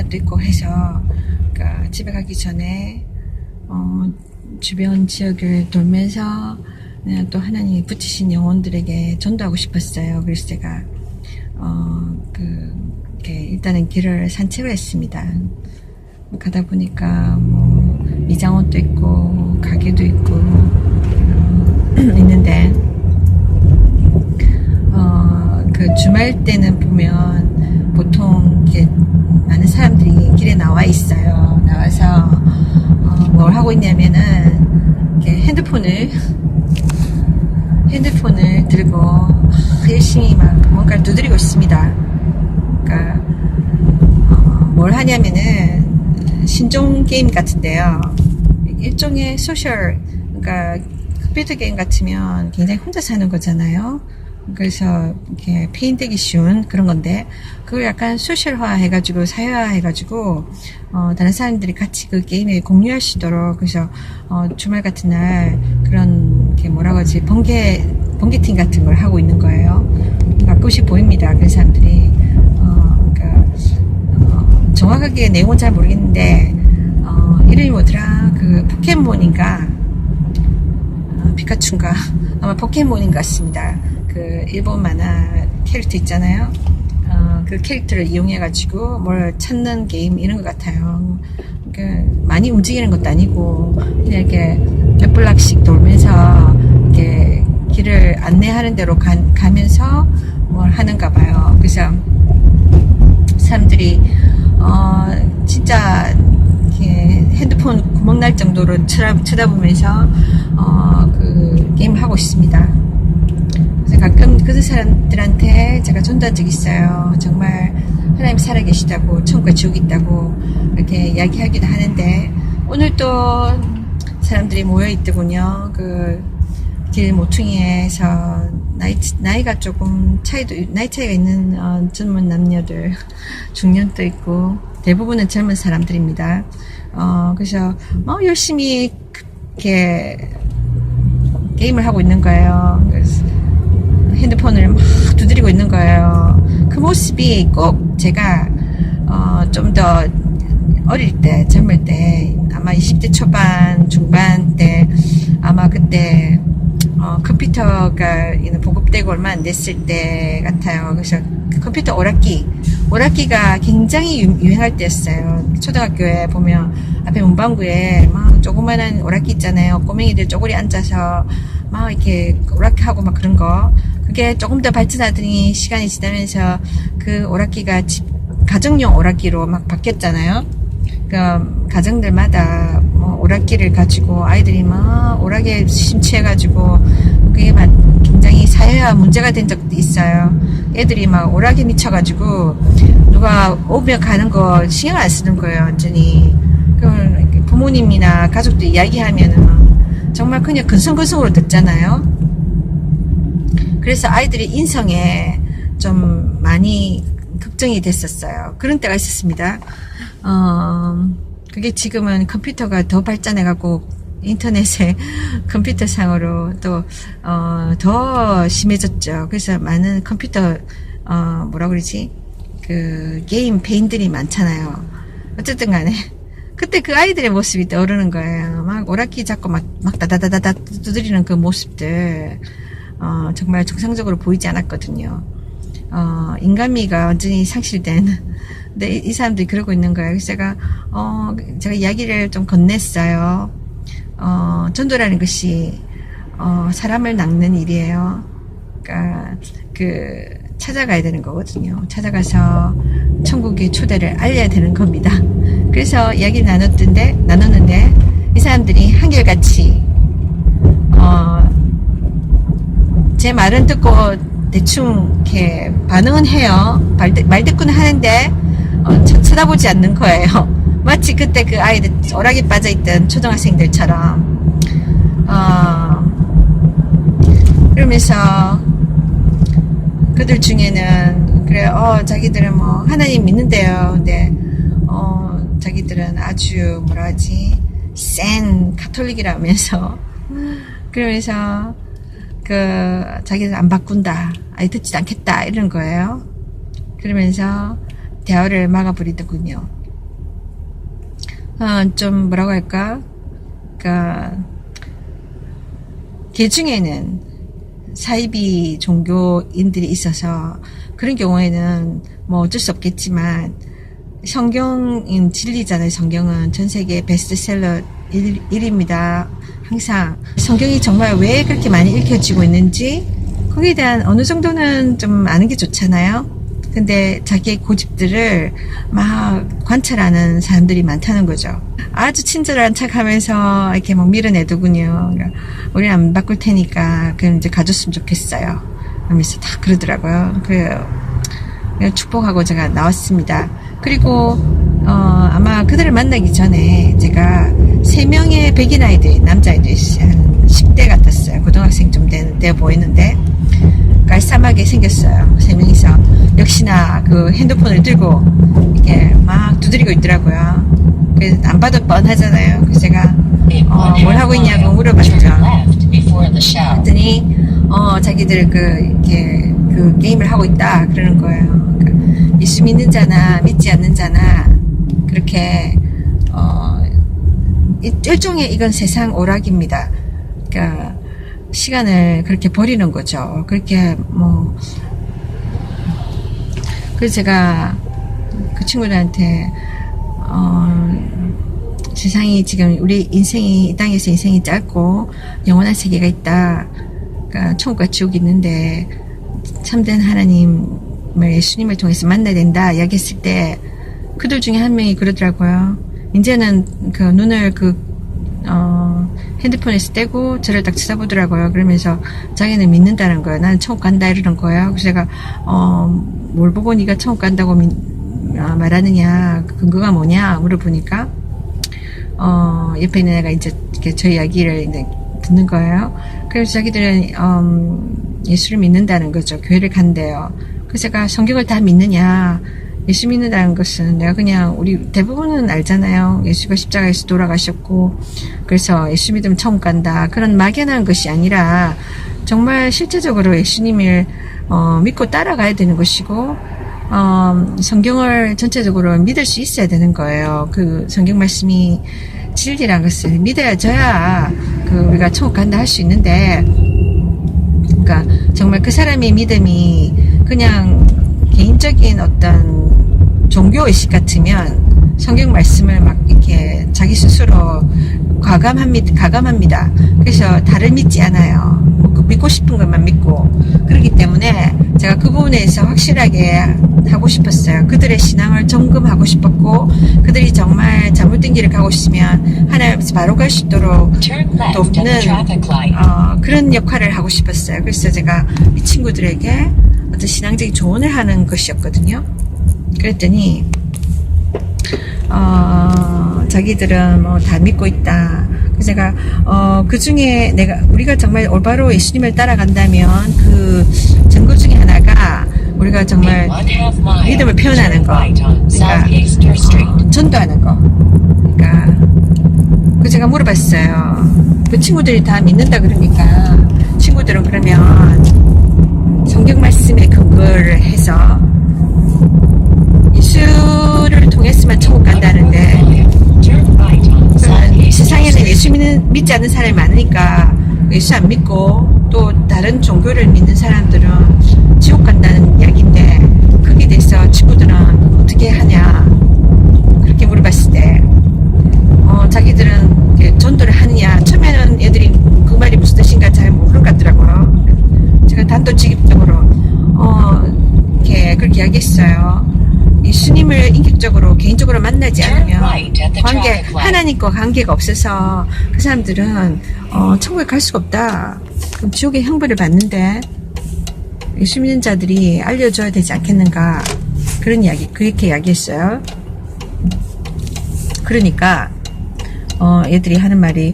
사람도 있고 해서 그러니까 집에 가기 전에 주변 지역을 돌면서 또 하나님이 붙이신 영혼들에게 전도하고 싶었어요. 그래서 제가 일단은 길을 산책을 했습니다. 가다 보니까 뭐 미장원도 있고 가게도 있고 있는데 그 주말 때는 보면 보통 이렇게 많은 사람들이 길에 나와 있어요. 나와서 뭘 하고 있냐면은 이렇게 핸드폰을 들고 열심히 막 뭔가를 두드리고 있습니다. 그러니까 뭘 하냐면은 신종 게임 같은데요. 일종의 소셜, 그러니까 컴퓨터 게임 같으면 굉장히 혼자 사는 거잖아요. 그래서 이렇게 페인되기 쉬운 그런 건데 그걸 약간 소셜화 해가지고 사회화 해가지고 다른 사람들이 같이 그 게임에 공유할 수 있도록 그래서 주말 같은 날 그런 게 뭐라고 하지 번개팀 같은 걸 하고 있는 거예요. 가끔씩 보입니다. 그런 사람들이 정확하게 내용은 잘 모르겠는데 이름이 뭐더라 그 포켓몬인가 피카츄인가 아마 포켓몬인 것 같습니다. 그 일본 만화 캐릭터 있잖아요. 그 캐릭터를 이용해 가지고 뭘 찾는 게임 이런 것 같아요. 그러니까 많이 움직이는 것도 아니고 그냥 이렇게 몇 블락씩 돌면서 이렇게 길을 안내하는 대로 가면서 뭘 하는가 봐요. 그래서 사람들이 진짜 이렇게 핸드폰 구멍 날 정도로 쳐다보면서 그 게임을 하고 있습니다. 그래서 가끔 그 사람들한테 제가 전도한 적이 있어요. 정말 하나님 살아계시다고 천국과 지옥이 있다고 이렇게 이야기하기도 하는데 오늘 또 사람들이 모여 있더군요. 그 길 모퉁이에서 나이가 조금 나이 차이가 있는 젊은 남녀들 중년도 있고 대부분은 젊은 사람들입니다. 그래서 열심히 이렇게 게임을 하고 있는 거예요. 그래서 핸드폰을 막 두드리고 있는 거예요. 그 모습이 꼭 제가 좀 더 어릴 때 젊을 때 아마 20대 초반 중반 때 아마 그때 컴퓨터가 보급되고 얼마 안 됐을 때 같아요. 그래서 컴퓨터 오락기가 굉장히 유행할 때였어요. 초등학교에 보면 앞에 문방구에 막 조그만한 오락기 있잖아요. 꼬맹이들 쪼그리 앉아서 막 이렇게 오락하고 막 그런 거. 그게 조금 더 발전하더니 시간이 지나면서 그 오락기가 가정용 오락기로 막 바뀌었잖아요. 그 가정들마다 뭐 오락기를 가지고 아이들이 막 오락에 심취해가지고 그게 막 굉장히 사회화 문제가 된 적도 있어요. 애들이 막 오락에 미쳐가지고 누가 오며 가는 거 신경 안 쓰는 거예요, 완전히. 그럼 부모님이나 가족들 이야기하면은 정말 그냥 근성근성으로 듣잖아요. 그래서 아이들이 인성에 좀 많이 걱정이 됐었어요. 그런 때가 있었습니다. 그게 지금은 컴퓨터가 더 발전해갖고 인터넷에 컴퓨터상으로 또 더 심해졌죠. 그래서 많은 컴퓨터 뭐라 그러지 그 게임 페인들이 많잖아요. 어쨌든 간에 그때 그 아이들의 모습이 떠오르는 거예요. 막 오락기 잡고 막 다다다다다 두드리는 그 모습들 정말 정상적으로 보이지 않았거든요. 인간미가 완전히 상실된 근데 이 사람들이 그러고 있는 거예요. 그래서 제가 이야기를 좀 건넸어요. 전도라는 것이 사람을 낚는 일이에요. 그러니까 찾아가야 되는 거거든요. 찾아가서 천국의 초대를 알려야 되는 겁니다. 그래서 이야기를 나눴는데 이 사람들이 한결같이 제 말은 듣고 대충 이렇게 반응은 해요. 말대꾸는 하는데 쳐다보지 않는 거예요. 마치 그때 그 아이들 오락에 빠져있던 초등학생들처럼 그러면서 그들 중에는 그래 자기들은 뭐 하나님 믿는데요. 근데 자기들은 아주 뭐라 하지 센 가톨릭이라면서 그러면서 자기들 안 바꾼다, 아예 듣지도 않겠다 이런 거예요. 그러면서 대화를 막아버리더군요. 좀 뭐라고 할까? 그러니까 개 중에는 사이비 종교인들이 있어서 그런 경우에는 뭐 어쩔 수 없겠지만 성경인 진리잖아요. 성경은 전 세계 베스트셀러 1위입니다. 항상 성경이 정말 왜 그렇게 많이 읽혀지고 있는지 거기에 대한 어느 정도는 좀 아는 게 좋잖아요. 근데 자기의 고집들을 막 관찰하는 사람들이 많다는 거죠. 아주 친절한 척 하면서 이렇게 막 밀어내더군요. 우리는 안 바꿀 테니까 그럼 이제 가졌으면 좋겠어요. 그러면서 다 그러더라고요. 그래서 축복하고 제가 나왔습니다. 그리고 아마 그들을 만나기 전에 제가 3명의 백인 아이들, 남자아이들이 한 10대 같았어요. 고등학생 좀 되어 보이는데 깔쌈하게 생겼어요. 3명이서 역시나 그 핸드폰을 들고 이렇게 막 두드리고 있더라고요. 그래서 안 봐도 뻔하잖아요. 그래서 제가 뭘 하고 있냐고 물어봤죠. 그랬더니 자기들 이렇게 그 게임을 하고 있다 그러는 거예요. 그러니까 예수 믿는 자나 믿지 않는 자나 그렇게 일종의 이건 세상 오락입니다. 그러니까 시간을 그렇게 버리는 거죠. 그렇게 그래서 제가 그 친구들한테 세상이 지금 우리 인생이 이 땅에서 인생이 짧고 영원한 세계가 있다. 그러니까 천국과 지옥이 있는데 참된 하나님을 예수님을 통해서 만나야 된다 이야기했을 때 그들 중에 한 명이 그러더라고요. 이제는 그 눈을 핸드폰에서 떼고 저를 딱 쳐다보더라고요. 그러면서 자기는 믿는다는 거예요. 나는 천국 간다 이러는 거예요. 그래서 제가 뭘 보고 네가 천국 간다고 말하느냐 근거가 뭐냐 물어보니까 옆에 있는 애가 이제 저 이야기를 이제 듣는 거예요. 그래서 자기들은 예수를 믿는다는 거죠. 교회를 간대요. 그래서 제가 성경을 다 믿느냐 예수 믿는다는 것은 내가 그냥 우리 대부분은 알잖아요. 예수가 십자가에서 돌아가셨고 그래서 예수 믿으면 천국 간다. 그런 막연한 것이 아니라 정말 실제적으로 예수님을 믿고 따라가야 되는 것이고 성경을 전체적으로 믿을 수 있어야 되는 거예요. 그 성경 말씀이 진리란 것을 믿어야져야 우리가 천국 간다 할 수 있는데 그러니까 정말 그 사람의 믿음이 그냥 개인적인 어떤 종교의식 같으면 성경 말씀을 막 이렇게 자기 스스로 가감합니다. 그래서 다를 믿지 않아요. 믿고 싶은 것만 믿고 그렇기 때문에 제가 그 부분에서 확실하게 하고 싶었어요. 그들의 신앙을 점검하고 싶었고 그들이 정말 잘못된 길을 가고 있으면 하나님께서 바로 갈 수 있도록 돕는 그런 역할을 하고 싶었어요. 그래서 제가 이 친구들에게 어떤 신앙적인 조언을 하는 것이었거든요. 그랬더니 자기들은 다 믿고 있다. 그래서 제가 그 중에 우리가 정말 올바로 예수님을 따라간다면 그 증거 중에 하나가 우리가 정말 믿음을 표현하는 거, 그러니까 전도하는 거. 그러니까 그 제가 물어봤어요. 그 친구들이 다 믿는다 그러니까 친구들은 그러면 성경 말씀에 근거를 해서 예수를 통해서만 천국 간다는데 세상에는 예수 믿지 않는 사람이 많으니까 예수 안 믿고 또 다른 종교를 믿는 사람들은 지옥 간다는 이야기인데 거기에 대해서 친구들은 어떻게 하냐 그렇게 물어봤을 때 자기들은 전도를 하느냐 처음에는 애들이 그 말이 무슨 뜻인가 잘 모르는 것 같더라고요. 제가 단도직입적으로 이렇게 그렇게 이야기했어요. 예수님을 인격적으로 개인적으로 만나지 않으면 하나님과 관계가 없어서 그 사람들은 천국에 갈 수가 없다. 그럼 지옥의 형벌을 받는데 예수 믿는 자들이 알려줘야 되지 않겠는가 그런 이야기 그렇게 이야기했어요. 그러니까 얘들이 하는 말이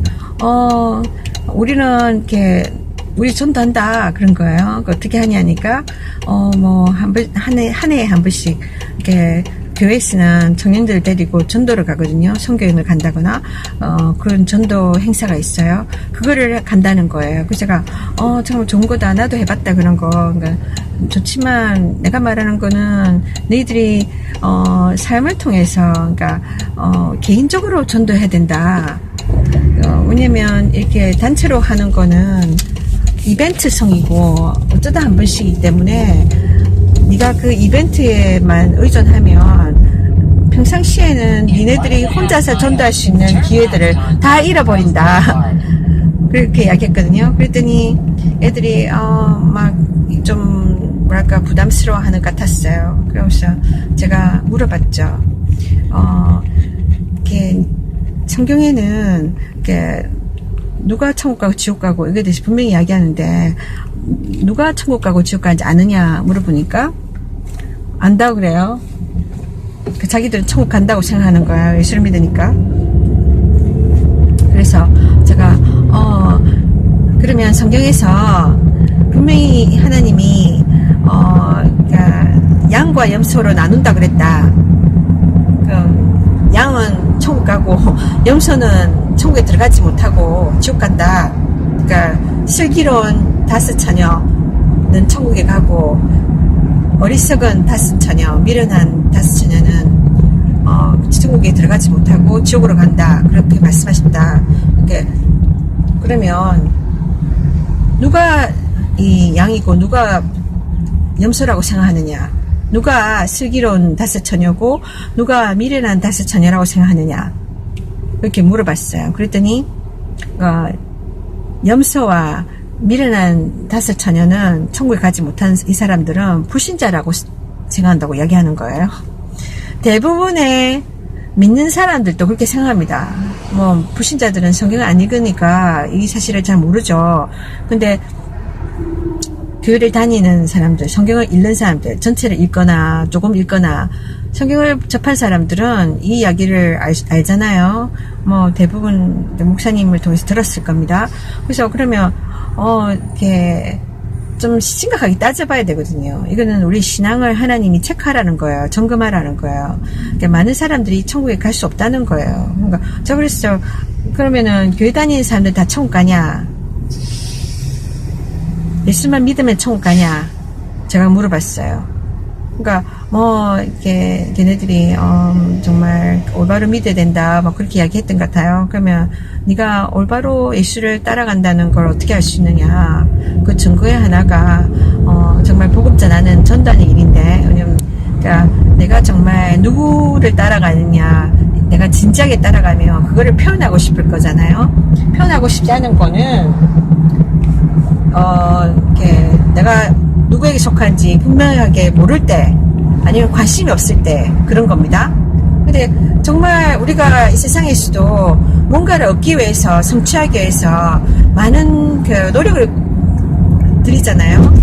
우리는 이렇게 우리 전도한다 그런 거예요. 어떻게 하냐니까 한 해에 한 번씩 이렇게 교회에서는 청년들을 데리고 전도를 가거든요. 선교행을 간다거나 그런 전도 행사가 있어요. 그거를 간다는 거예요. 그래서 제가 정말 좋은 거다. 나도 해봤다 그런 거. 그러니까 좋지만 내가 말하는 거는 너희들이 삶을 통해서 그러니까 개인적으로 전도해야 된다. 왜냐면 이렇게 단체로 하는 거는 이벤트성이고 어쩌다 한 번씩이기 때문에 네가 그 이벤트에만 의존하면 평상시에는 니네들이 혼자서 전도할 수 있는 기회들을 다 잃어버린다. 그렇게 이야기했거든요. 그랬더니 애들이 막 좀 뭐랄까 부담스러워하는 것 같았어요. 그래서 제가 물어봤죠. 이렇게 성경에는 이렇게 누가 천국 가고 지옥 가고 이거에 대해서 분명히 이야기하는데 누가 천국 가고 지옥 가는지 아느냐 물어보니까 안다고 그래요. 자기들은 천국 간다고 생각하는 거야. 예수를 믿으니까. 그래서 제가 그러면 성경에서 분명히 하나님이 그러니까 양과 염소로 나눈다 그랬다. 양은 천국 가고 염소는 천국에 들어가지 못하고 지옥 간다. 그러니까 슬기로운 5 처녀는 천국에 가고 어리석은 5 처녀, 미련한 5 처녀는 천국에 들어가지 못하고 지옥으로 간다. 그렇게 말씀하신다. 이렇게 그러면 누가 이 양이고 누가 염소라고 생각하느냐? 누가 슬기로운 5 처녀고 누가 미련한 5 처녀라고 생각하느냐? 이렇게 물어봤어요. 그랬더니 염소와 미련한 5 처녀는 천국에 가지 못한 이 사람들은 불신자라고 생각한다고 이야기하는 거예요. 대부분의 믿는 사람들도 그렇게 생각합니다. 뭐 불신자들은 성경을 안 읽으니까 이 사실을 잘 모르죠. 근데 교회를 다니는 사람들, 성경을 읽는 사람들, 전체를 읽거나 조금 읽거나 성경을 접한 사람들은 이 이야기를 알잖아요. 뭐 대부분 목사님을 통해서 들었을 겁니다. 그래서 그러면 이렇게 좀 심각하게 따져봐야 되거든요. 이거는 우리 신앙을 하나님이 체크하라는 거예요. 점검하라는 거예요. 그러니까 많은 사람들이 천국에 갈 수 없다는 거예요. 그러니까 저 그랬어요. 그러면은 교회 다니는 사람들 다 천국 가냐? 예수만 믿으면 천국 가냐? 제가 물어봤어요. 그러니까 뭐 이렇게 걔네들이 정말 올바로 믿어야 된다 막 그렇게 이야기했던 것 같아요. 그러면 네가 올바로 예수를 따라간다는 걸 어떻게 알 수 있느냐? 그 증거의 하나가 정말 복음 전하는 전도하는 일인데, 왜냐면 그러니까 내가 정말 누구를 따라가느냐, 내가 진지하게 따라가면 그거를 표현하고 싶을 거잖아요. 표현하고 싶지 않은 거는 이렇게 내가 누구에게 속한지 분명하게 모를 때 아니면 관심이 없을 때 그런 겁니다. 근데 정말 우리가 이 세상에서도 뭔가를 얻기 위해서 성취하기 위해서 많은 그 노력을 들이잖아요.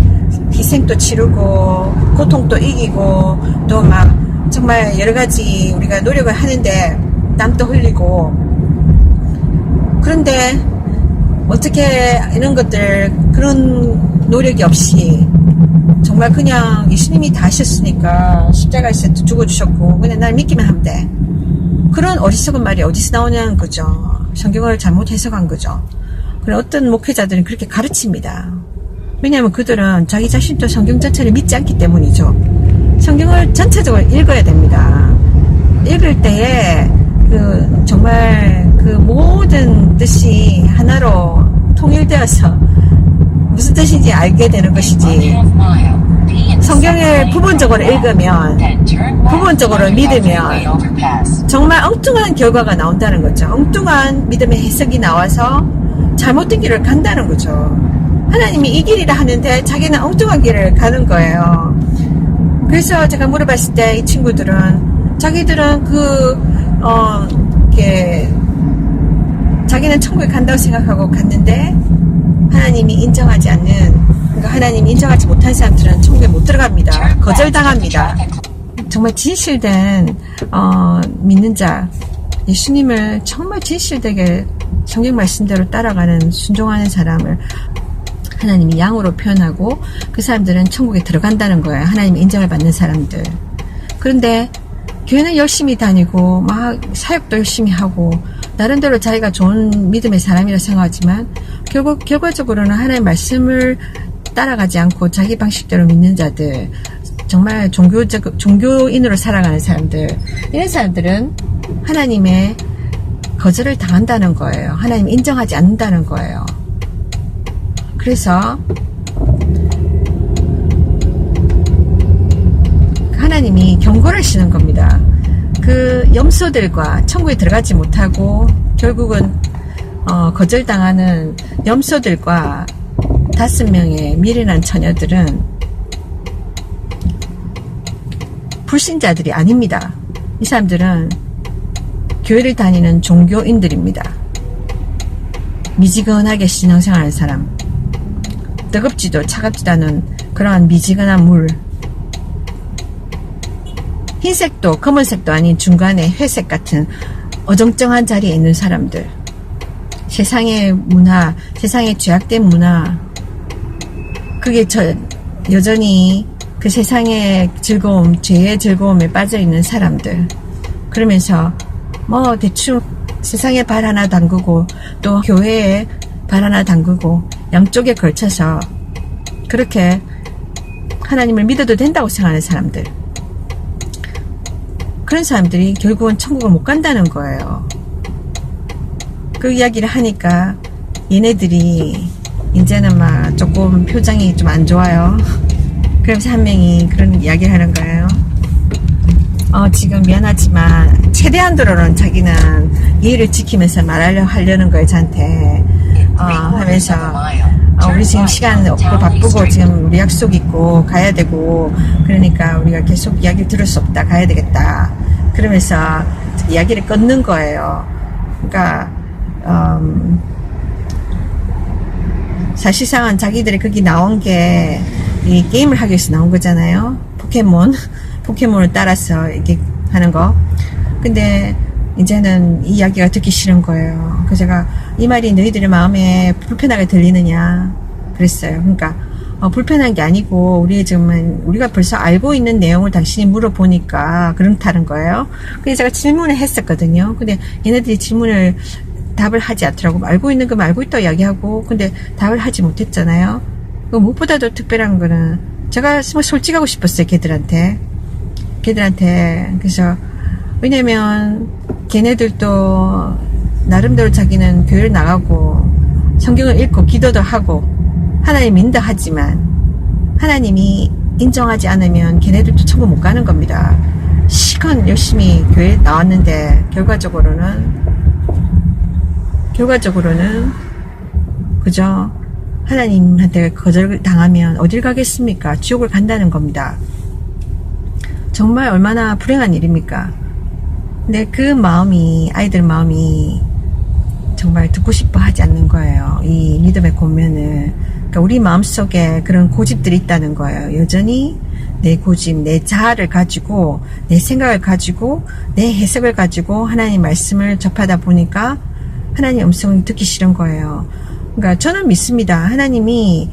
희생도 치르고 고통도 이기고 또 막 정말 여러 가지 우리가 노력을 하는데 땀도 흘리고 그런데 어떻게 이런 것들 그런 노력이 없이 정말 그냥 예수님이 다 하셨으니까 십자가에서 죽어주셨고 그냥 날 믿기만 하면 돼. 그런 어리석은 말이 어디서 나오냐는 거죠. 성경을 잘못 해석한 거죠. 그런 어떤 목회자들은 그렇게 가르칩니다. 왜냐하면 그들은 자기 자신도 성경 전체를 믿지 않기 때문이죠. 성경을 전체적으로 읽어야 됩니다. 읽을 때에 정말 그 모든 뜻이 하나로 통일되어서 무슨 뜻인지 알게 되는 것이지. 성경을 부분적으로 읽으면, 부분적으로 믿으면 정말 엉뚱한 결과가 나온다는 거죠. 엉뚱한 믿음의 해석이 나와서 잘못된 길을 간다는 거죠. 하나님이 이 길이라 하는데 자기는 엉뚱한 길을 가는 거예요. 그래서 제가 물어봤을 때 이 친구들은 자기들은 이렇게 자기는 천국에 간다고 생각하고 갔는데 하나님이 인정하지 않는, 그러니까 하나님이 인정하지 못한 사람들은 천국에 못 들어갑니다. 거절당합니다. 정말 진실된 믿는 자, 예수님을 정말 진실되게 성경 말씀대로 따라가는 순종하는 사람을 하나님이 양으로 표현하고 그 사람들은 천국에 들어간다는 거예요. 하나님이 인정을 받는 사람들. 그런데 교회는 열심히 다니고 막 사역도 열심히 하고 나름대로 자기가 좋은 믿음의 사람이라 생각하지만 결과적으로는 하나님의 말씀을 따라가지 않고 자기 방식대로 믿는 자들, 정말 종교인으로 살아가는 사람들, 이런 사람들은 하나님의 거절을 당한다는 거예요. 하나님 인정하지 않는다는 거예요. 그래서 하나님이 경고를 하시는 겁니다. 그 염소들과 천국에 들어가지 못하고 결국은 거절당하는 염소들과 5명의 미련한 처녀들은 불신자들이 아닙니다. 이 사람들은 교회를 다니는 종교인들입니다. 미지근하게 신앙생활하는 사람, 뜨겁지도 차갑지도 않은 그러한 미지근한 물, 흰색도 검은색도 아닌 중간에 회색 같은 어정쩡한 자리에 있는 사람들, 세상의 문화, 세상의 죄악된 문화, 그게 여전히 그 세상의 즐거움, 죄의 즐거움에 빠져있는 사람들, 그러면서 뭐 대충 세상에 발 하나 담그고 또 교회에 발 하나 담그고 양쪽에 걸쳐서 그렇게 하나님을 믿어도 된다고 생각하는 사람들, 그런 사람들이 결국은 천국을 못 간다는 거예요. 그 이야기를 하니까 얘네들이 이제는 막 조금 표정이 좀 안 좋아요. 그러면서 한 명이 그런 이야기를 하는 거예요. 지금 미안하지만 최대한도로는 자기는 예의를 지키면서 하려는 거예요, 저한테. 하면서 우리 지금 시간 없고 바쁘고 지금 우리 약속 있고 가야 되고 그러니까 우리가 계속 이야기를 들을 수 없다, 가야 되겠다, 그러면서 이야기를 끊는 거예요. 그러니까 사실상은 자기들이 거기 나온 게 이 게임을 하기 위해서 나온 거잖아요. 포켓몬을 따라서 이렇게 하는 거. 근데 이제는 이 이야기가 듣기 싫은 거예요. 그래서 제가 이 말이 너희들의 마음에 불편하게 들리느냐 그랬어요. 그러니까 불편한 게 아니고 우리가 벌써 알고 있는 내용을 당신이 물어보니까 그렇다는 거예요. 그래서 제가 질문을 했었거든요. 근데 얘네들이 답을 하지 않더라고. 알고 있는 거 알고 있다고 이야기하고, 근데 답을 하지 못했잖아요. 무엇보다도 특별한 거는 제가 솔직하고 싶었어요, 걔들한테. 그래서 왜냐면 걔네들도 나름대로 자기는 교회를 나가고 성경을 읽고 기도도 하고 하나님 믿는다 하지만 하나님이 인정하지 않으면 걔네들도 천국 못 가는 겁니다. 시간 열심히 교회에 나왔는데 결과적으로는 그저 하나님한테 거절을 당하면 어딜 가겠습니까? 지옥을 간다는 겁니다. 정말 얼마나 불행한 일입니까? 근데 그 아이들 마음이 정말 듣고 싶어 하지 않는 거예요. 이 믿음의 권면을. 그러니까 우리 마음속에 그런 고집들이 있다는 거예요. 여전히 내 고집, 내 자아를 가지고, 내 생각을 가지고, 내 해석을 가지고 하나님 말씀을 접하다 보니까 하나님 음성을 듣기 싫은 거예요. 그러니까 저는 믿습니다. 하나님이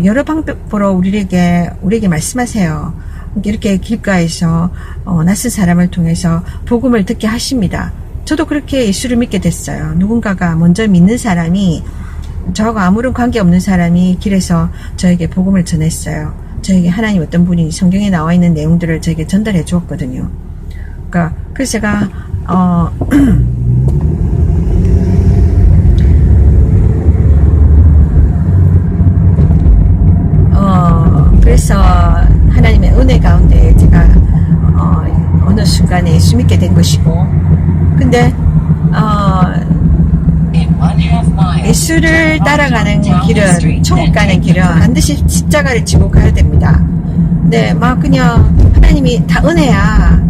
여러 방법으로 우리에게 말씀하세요. 이렇게 길가에서 낯선 사람을 통해서 복음을 듣게 하십니다. 저도 그렇게 예수를 믿게 됐어요. 누군가가 먼저 믿는 사람이, 저하고 아무런 관계없는 사람이 길에서 저에게 복음을 전했어요. 저에게 하나님 어떤 분이 성경에 나와 있는 내용들을 저에게 전달해 주었거든요. 그러니까 그래서 제가 그래서 하나님의 은혜 가운데 제가 어느 순간에 예수 믿게 된 것이고, 근데 예수를 따라가는 길은, 천국 가는 길은 반드시 십자가를 지고 가야 됩니다. 근데 막 그냥 하나님이 다 은혜야,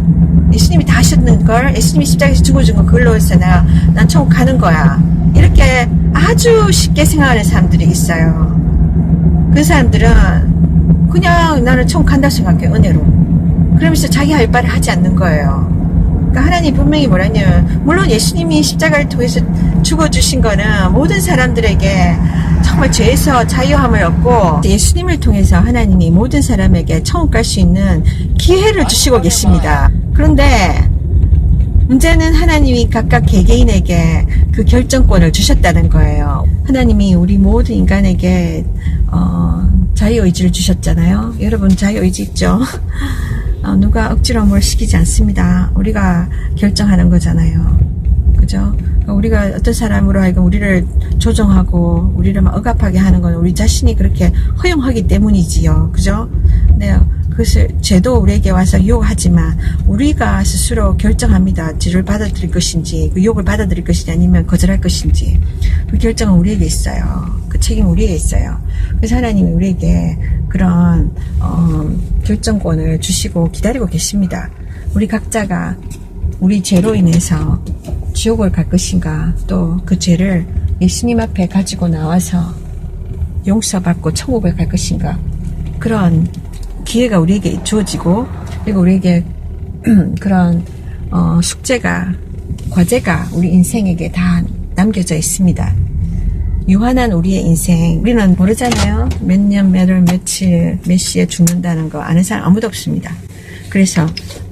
예수님이 다 하셨는걸, 예수님이 십자가에서 죽어준 거 그걸로 해서 난 천국 가는 거야, 이렇게 아주 쉽게 생각하는 사람들이 있어요. 그 사람들은 그냥 나는 천국 간다고 생각해, 은혜로. 그러면서 자기 할 바를 하지 않는 거예요. 그러니까 하나님 분명히 뭐라 했냐면, 물론 예수님이 십자가를 통해서 죽어주신 거는 모든 사람들에게 정말 죄에서 자유함을 얻고, 예수님을 통해서 하나님이 모든 사람에게 천국 갈 수 있는 기회를 주시고 계십니다. 그런데 문제는 하나님이 각각 개개인에게 그 결정권을 주셨다는 거예요. 하나님이 우리 모든 인간에게 자유의지를 주셨잖아요. 여러분 자유의지 있죠? 누가 억지로 뭘 시키지 않습니다. 우리가 결정하는 거잖아요. 그죠? 우리가 어떤 사람으로 하여금 우리를 조종하고 우리를 막 억압하게 하는 건 우리 자신이 그렇게 허용하기 때문이지요. 그죠? 네, 그것을 죄도 우리에게 와서 유혹하지만 우리가 스스로 결정합니다. 죄를 받아들일 것인지 그 유혹을 받아들일 것인지 아니면 거절할 것인지 그 결정은 우리에게 있어요. 그 책임은 우리에게 있어요. 그래서 하나님이 우리에게 그런 결정권을 주시고 기다리고 계십니다. 우리 각자가 우리 죄로 인해서 지옥을 갈 것인가 또 그 죄를 예수님 앞에 가지고 나와서 용서받고 천국을 갈 것인가 그런 기회가 우리에게 주어지고 그리고 우리에게 그런 숙제가 과제가 우리 인생에게 다 남겨져 있습니다. 유한한 우리의 인생 우리는 모르잖아요. 몇 년 몇 월 며칠 몇 시에 죽는다는 거 아는 사람 아무도 없습니다. 그래서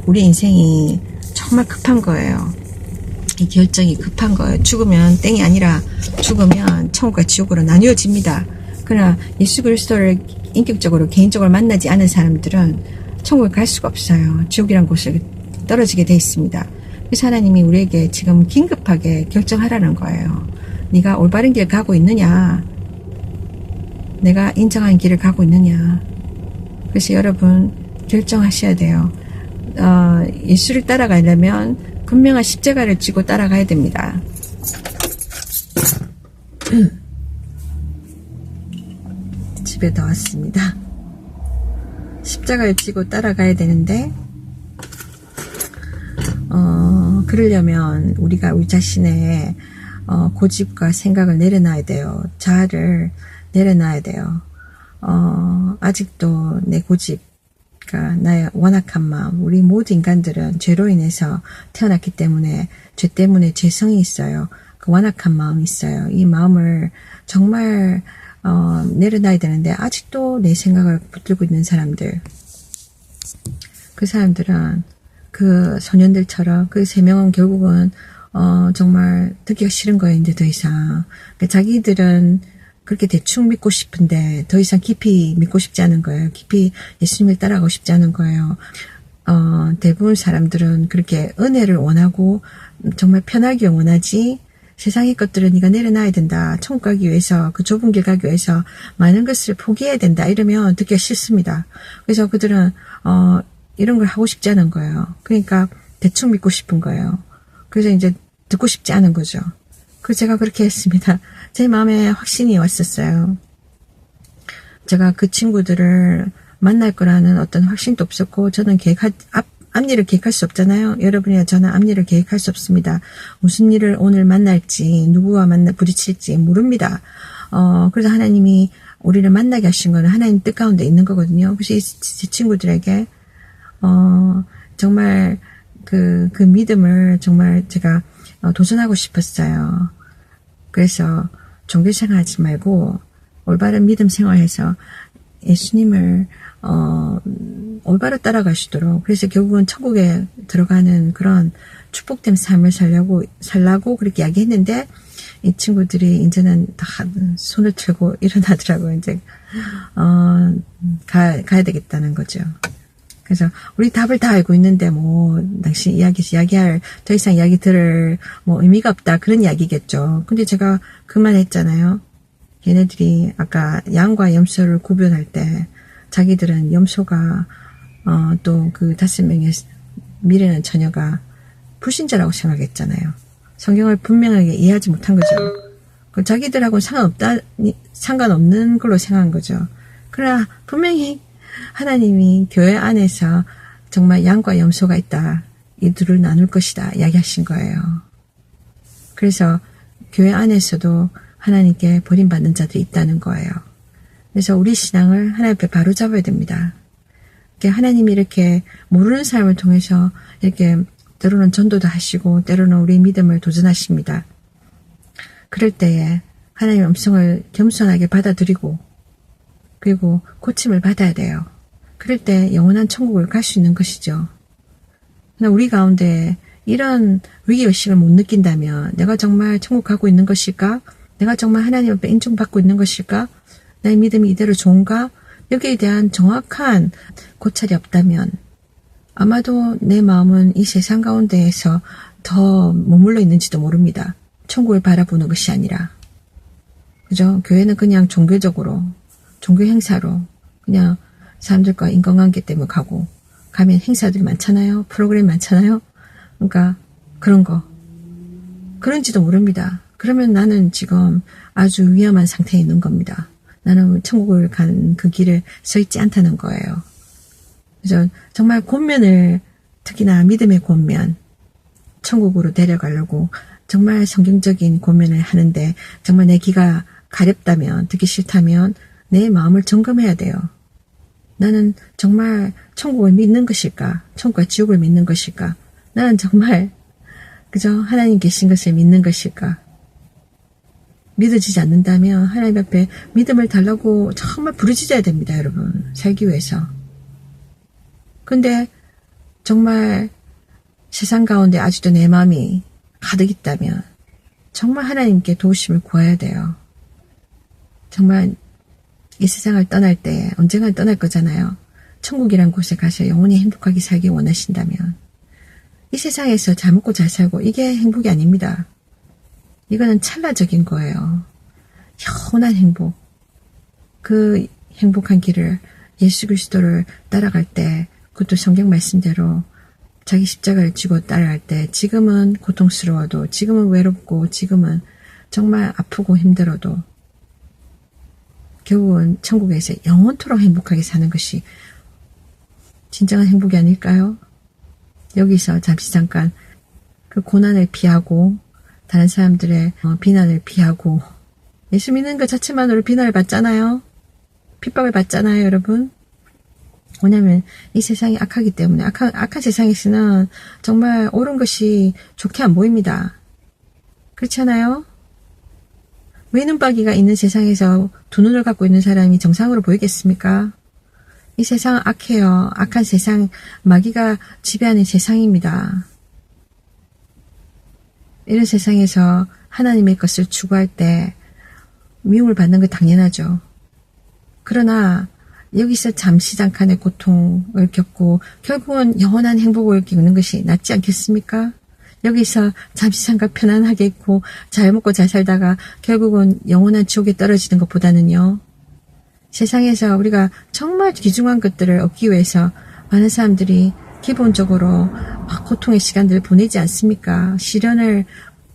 우리 인생이 정말 급한 거예요. 이 결정이 급한 거예요. 죽으면 땡이 아니라 죽으면 천국과 지옥으로 나뉘어집니다. 그러나 예수 그리스도를 인격적으로 개인적으로 만나지 않은 사람들은 천국에 갈 수가 없어요. 지옥이란 곳을 떨어지게 돼 있습니다. 그래서 하나님이 우리에게 지금 긴급하게 결정하라는 거예요. 네가 올바른 길 가고 있느냐? 내가 인정한 길을 가고 있느냐? 그래서 여러분 결정하셔야 돼요. 예수를 따라가려면 분명한 십자가를 지고 따라가야 됩니다. 집에 다 왔습니다. 십자가를 지고 따라가야 되는데 그러려면 우리가 우리 자신의 고집과 생각을 내려놔야 돼요. 자아를 내려놔야 돼요. 아직도 내 고집 나의 완악한 마음 우리 모든 인간들은 죄로 인해서 태어났기 때문에 죄 때문에 죄성이 있어요. 그 완악한 마음이 있어요. 이 마음을 정말 내려놔야 되는데 아직도 내 생각을 붙들고 있는 사람들 그 사람들은 그 소년들처럼 그 세 명은 결국은 정말 듣기가 싫은 거예요. 이제 더 이상 그러니까 자기들은 그렇게 대충 믿고 싶은데 더 이상 깊이 믿고 싶지 않은 거예요. 깊이 예수님을 따라가고 싶지 않은 거예요. 대부분 사람들은 그렇게 은혜를 원하고 정말 편하게 원하지 세상의 것들은 네가 내려놔야 된다. 천국 가기 위해서 그 좁은 길 가기 위해서 많은 것을 포기해야 된다. 이러면 듣기가 싫습니다. 그래서 그들은 이런 걸 하고 싶지 않은 거예요. 그러니까 대충 믿고 싶은 거예요. 그래서 이제 듣고 싶지 않은 거죠. 그래서 제가 그렇게 했습니다. 제 마음에 확신이 왔었어요. 제가 그 친구들을 만날 거라는 어떤 확신도 없었고 저는 앞일을 계획할 수 없잖아요. 여러분이나 저는 앞일을 계획할 수 없습니다. 무슨 일을 오늘 만날지 누구와 부딪힐지 모릅니다. 그래서 하나님이 우리를 만나게 하신 거는 하나님 뜻 가운데 있는 거거든요. 그래서 제 친구들에게 정말 그 믿음을 정말 제가 도전하고 싶었어요. 그래서 종교생활 하지 말고 올바른 믿음 생활해서 예수님을 올바로 따라가시도록 그래서 결국은 천국에 들어가는 그런 축복된 삶을 살라고 그렇게 이야기했는데 이 친구들이 이제는 다 손을 들고 일어나더라고요. 이제 가야 되겠다는 거죠. 그래서 우리 답을 다 알고 있는데 뭐 당신 이야기할 더 이상 이야기 들을 뭐 의미가 없다 그런 이야기겠죠. 근데 제가 그만했잖아요. 얘네들이 아까 양과 염소를 구별할 때 자기들은 염소가 또 그 5명의 미래는 처녀가 불신자라고 생각했잖아요. 성경을 분명하게 이해하지 못한 거죠. 그 자기들하고는 상관없는 걸로 생각한 거죠. 그러나 분명히 하나님이 교회 안에서 정말 양과 염소가 있다. 이 둘을 나눌 것이다. 이야기하신 거예요. 그래서 교회 안에서도 하나님께 버림받는 자들이 있다는 거예요. 그래서 우리 신앙을 하나님 앞에 바로 잡아야 됩니다. 하나님이 이렇게 모르는 사람을 통해서 이렇게 때로는 전도도 하시고 때로는 우리 믿음을 도전하십니다. 그럴 때에 하나님의 음성을 겸손하게 받아들이고 그리고 고침을 받아야 돼요. 그럴 때 영원한 천국을 갈 수 있는 것이죠. 그러나 우리 가운데 이런 위기의식을 못 느낀다면 내가 정말 천국 가고 있는 것일까? 내가 정말 하나님 앞에 인정받고 있는 것일까? 나의 믿음이 이대로 좋은가? 여기에 대한 정확한 고찰이 없다면 아마도 내 마음은 이 세상 가운데에서 더 머물러 있는지도 모릅니다. 천국을 바라보는 것이 아니라. 그죠? 교회는 그냥 종교적으로, 종교 행사로 그냥 사람들과 인간관계 때문에 가고, 가면 행사들이 많잖아요. 프로그램 많잖아요. 그러니까 그런 거. 그런지도 모릅니다. 그러면 나는 지금 아주 위험한 상태에 있는 겁니다. 나는 천국을 가는 그 길에 서 있지 않다는 거예요. 그래서 정말 권면을, 특히나 믿음의 권면, 천국으로 데려가려고 정말 성경적인 권면을 하는데 정말 내 귀가 가렵다면, 듣기 싫다면 내 마음을 점검해야 돼요. 나는 정말 천국을 믿는 것일까? 천국과 지옥을 믿는 것일까? 나는 정말 그저 하나님 계신 것을 믿는 것일까? 믿어지지 않는다면 하나님 앞에 믿음을 달라고 정말 부르짖어야 됩니다, 여러분. 살기 위해서. 근데 정말 세상 가운데 아직도 내 마음이 가득 있다면 정말 하나님께 도우심을 구해야 돼요. 정말 이 세상을 떠날 때 언젠가 떠날 거잖아요. 천국이란 곳에 가서 영원히 행복하게 살기 원하신다면 이 세상에서 잘 먹고 잘 살고 이게 행복이 아닙니다. 이거는 찰나적인 거예요. 영원한 행복. 그 행복한 길을 예수 그리스도를 따라갈 때, 그것도 성경 말씀대로 자기 십자가를 지고 따라갈 때 지금은 고통스러워도, 지금은 외롭고, 지금은 정말 아프고 힘들어도 결국은 천국에서 영원토록 행복하게 사는 것이 진정한 행복이 아닐까요? 여기서 잠깐 그 고난을 피하고 다른 사람들의 비난을 피하고, 예수 믿는 것 자체만으로 비난을 받잖아요. 핍박을 받잖아요, 여러분. 왜냐하면 이 세상이 악하기 때문에. 악한 세상에서는 정말 옳은 것이 좋게 안 보입니다. 그렇잖아요? 외눈박이가 있는 세상에서 두 눈을 갖고 있는 사람이 정상으로 보이겠습니까? 이 세상은 악해요. 악한 세상, 마귀가 지배하는 세상입니다. 이런 세상에서 하나님의 것을 추구할 때 미움을 받는 건 당연하죠. 그러나 여기서 잠시 잠깐의 고통을 겪고 결국은 영원한 행복을 겪는 것이 낫지 않겠습니까? 여기서 잠시 잠깐 편안하게 있고 잘 먹고 잘 살다가 결국은 영원한 지옥에 떨어지는 것보다는요. 세상에서 우리가 정말 귀중한 것들을 얻기 위해서 많은 사람들이 기본적으로 고통의 시간들을 보내지 않습니까? 시련을,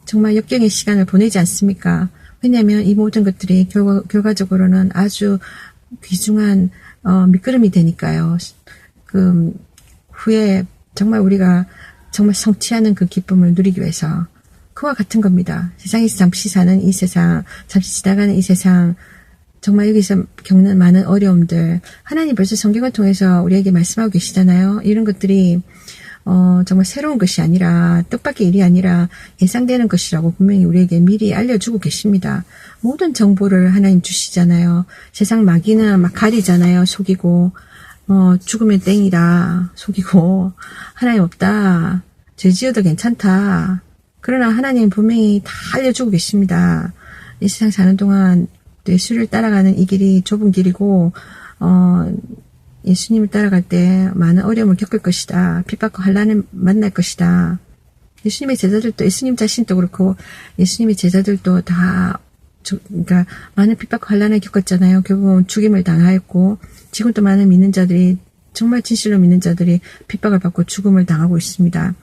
정말 역경의 시간을 보내지 않습니까? 왜냐하면 이 모든 것들이 결과적으로는 아주 귀중한 밑거름이 되니까요. 그 후에 정말 우리가 정말 성취하는 그 기쁨을 누리기 위해서 그와 같은 겁니다. 세상에서 잠시 사는 이 세상, 잠시 지나가는 이 세상, 정말 여기서 겪는 많은 어려움들, 하나님 벌써 성경을 통해서 우리에게 말씀하고 계시잖아요. 이런 것들이 정말 새로운 것이 아니라, 뜻밖의 일이 아니라 예상되는 것이라고 분명히 우리에게 미리 알려주고 계십니다. 모든 정보를 하나님 주시잖아요. 세상 마귀는 막 가리잖아요. 속이고, 죽으면 땡이다. 속이고, 하나님 없다. 죄 지어도 괜찮다. 그러나 하나님 분명히 다 알려주고 계십니다. 이 세상 사는 동안 예수를 따라가는 이 길이 좁은 길이고, 예수님을 따라갈 때 많은 어려움을 겪을 것이다. 핍박과 환난을 만날 것이다. 예수님의 제자들도, 예수님 자신도 그렇고 예수님의 제자들도 다 그러니까 많은 핍박과 환난을 겪었잖아요. 결국은 죽임을 당하였고, 지금도 많은 믿는 자들이, 정말 진실로 믿는 자들이 핍박을 받고 죽음을 당하고 있습니다.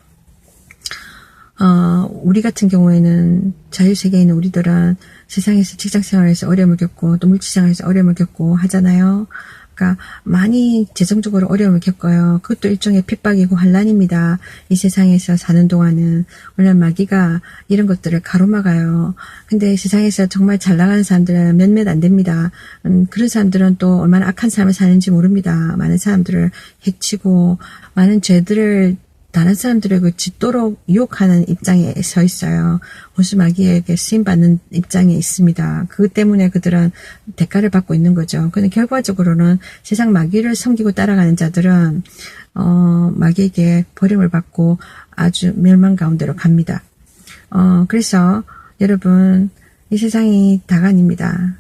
우리 같은 경우에는, 자유세계에 있는 우리들은 세상에서 직장생활에서 어려움을 겪고 또 물질생활에서 어려움을 겪고 하잖아요. 그러니까 많이 재정적으로 어려움을 겪어요. 그것도 일종의 핍박이고 환난입니다. 이 세상에서 사는 동안은 원래 마귀가 이런 것들을 가로막아요. 근데 세상에서 정말 잘 나가는 사람들은 몇몇 안 됩니다. 그런 사람들은 또 얼마나 악한 삶을 사는지 모릅니다. 많은 사람들을 해치고 많은 죄들을 다른 사람들에게 짓도록 유혹하는 입장에 서 있어요. 원수 마귀에게 쓰임받는 입장에 있습니다. 그것 때문에 그들은 대가를 받고 있는 거죠. 근데 결과적으로는 세상 마귀를 섬기고 따라가는 자들은 마귀에게 버림을 받고 아주 멸망 가운데로 갑니다. 그래서 여러분, 이 세상이 다가 아닙니다.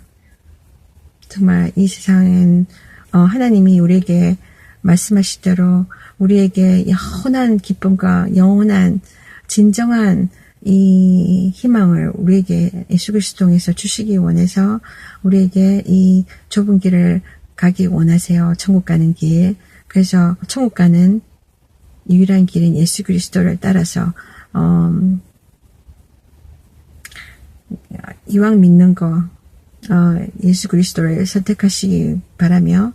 정말 이 세상엔 하나님이 우리에게 말씀하실 대로 우리에게 영원한 기쁨과 영원한 진정한 이 희망을 우리에게 예수 그리스도 통해서 주시기 원해서 우리에게 이 좁은 길을 가기 원하세요. 천국 가는 길. 그래서 천국 가는 유일한 길인 예수 그리스도를 따라서 이왕 믿는 거 예수 그리스도를 선택하시기 바라며,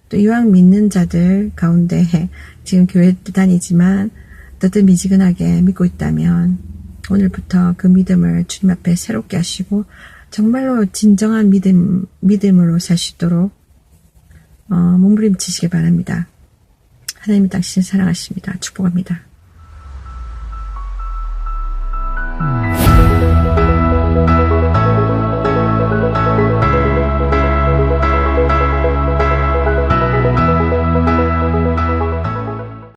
또 이왕 믿는 자들 가운데 지금 교회 다니지만 뜨뜻미지근하게 믿고 있다면 오늘부터 그 믿음을 주님 앞에 새롭게 하시고 정말로 진정한 믿음으로 살 수 있도록 몸부림치시기 바랍니다. 하나님이 당신을 사랑하십니다. 축복합니다.